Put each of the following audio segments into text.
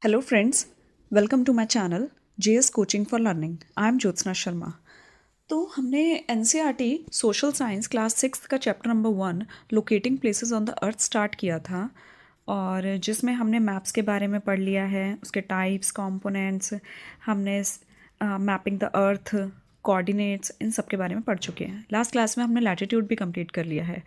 Hello friends, welcome to my channel JS Coaching for Learning. I am Jyotsna Sharma. तो हमने NCERT social science class 6 का chapter number 1 locating places on the earth start किया था और जिसमें हमने मैप्स के बारे में पढ़ लिया है, उसके टाइप्स, कंपोनेंट्स, हमने मैपिंग द अर्थ, कोऑर्डिनेट्स, इन सब के बारे में पढ़ चुके हैं। लास्ट क्लास में हमने लैटिट्यूड भी कंप्लीट कर लिया है।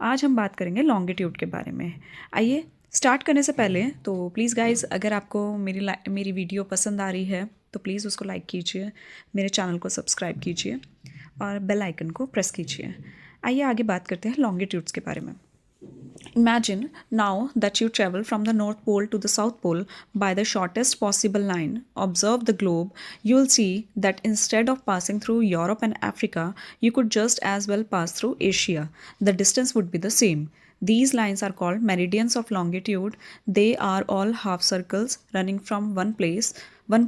आज हम बात करेंगे लॉन्गिट्यूड के बारे में। आइए स्टार्ट करने से पहले तो प्लीज़ गाइज़, अगर आपको मेरी वीडियो पसंद आ रही है तो प्लीज़ उसको लाइक कीजिए, मेरे चैनल को सब्सक्राइब कीजिए और बेल आइकन को प्रेस कीजिए। आइए आगे बात करते हैं लॉन्गिट्यूड्स के बारे में। Imagine now that you travel from the North Pole to the South Pole by the shortest possible line. Observe the globe. You'll see that instead of passing through Europe and Africa, you could just as well pass through Asia. The distance would be the same. These lines are called meridians of longitude. They are all half circles running from one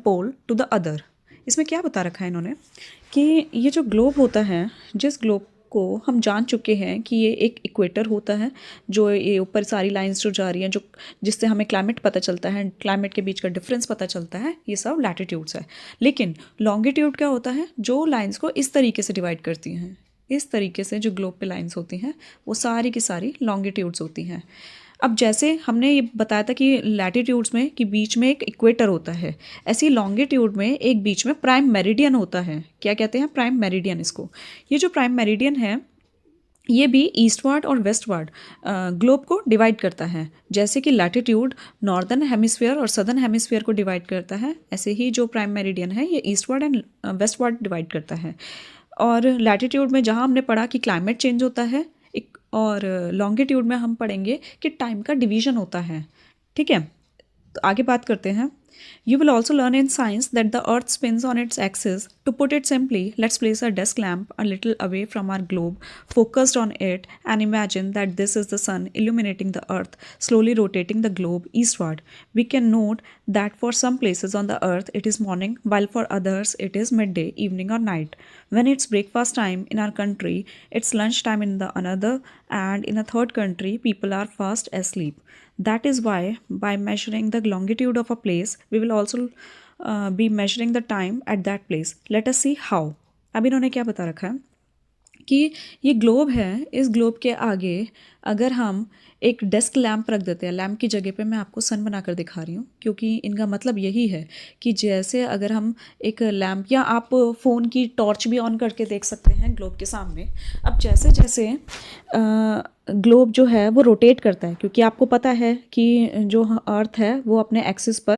pole to the other. इसमें क्या बता रखा है इन्होंने कि ये जो globe होता है, जिस ग्लोब को हम जान चुके हैं कि ये एक इक्वेटर होता है, जो ये ऊपर सारी लाइंस जो जा रही हैं, जो जिससे हमें क्लाइमेट पता चलता है, क्लाइमेट के बीच का डिफरेंस पता चलता है, ये सब लैटिट्यूड्स है। लेकिन लॉन्गिट्यूड क्या होता है? जो लाइंस को इस तरीके से डिवाइड करती हैं, इस तरीके से जो ग्लोब पे लाइंस होती हैं वो सारी की सारी लॉन्गिट्यूड्स होती हैं। अब जैसे हमने ये बताया था कि लैटिट्यूड्स में कि बीच में एक इक्वेटर होता है, ऐसी लॉन्गिट्यूड में एक बीच में प्राइम मेरिडियन होता है। क्या कहते हैं? प्राइम मेरिडियन इसको। ये जो प्राइम मेरिडियन है ये भी ईस्टवर्ड और वेस्टवर्ड ग्लोब को डिवाइड करता है। जैसे कि लैटिट्यूड नॉर्दर्न हेमिस्फीयर और सदर्न हेमिस्फीयर को डिवाइड करता है, ऐसे ही जो प्राइम मेरिडियन है ये ईस्टवर्ड एंड वेस्टवर्ड डिवाइड करता है। और लैटिट्यूड में जहाँ हमने पढ़ा कि क्लाइमेट चेंज होता है, और लॉन्गिट्यूड में हम पढ़ेंगे कि टाइम का डिवीजन होता है। ठीक है, तो आगे बात करते हैं। You will also learn in science that the earth spins on its axis. To put it simply, let's place a desk lamp a little away from our globe, focused on it, and imagine that this is the sun illuminating the earth, slowly rotating the globe eastward. We can note that for some places on the earth it is morning, while for others it is midday, evening, or night. When it's breakfast time in our country, it's lunch time in the another, and in a third country, people are fast asleep. That is why, by measuring the longitude of a place, we will also be measuring the time at that place. Let us see how. अब इन्होंने क्या बता रखा है कि ये globe है, इस ग्लोब के आगे अगर हम एक डेस्क लैम्प रख देते हैं, लैम्प की जगह पे मैं आपको सन बनाकर दिखा रही हूँ, क्योंकि इनका मतलब यही है कि जैसे अगर हम एक लैम्प, या आप फ़ोन की टॉर्च भी ऑन करके देख सकते हैं ग्लोब के सामने। अब जैसे जैसे ग्लोब जो है वो रोटेट करता है, क्योंकि आपको पता है कि जो अर्थ है वो अपने एक्सिस पर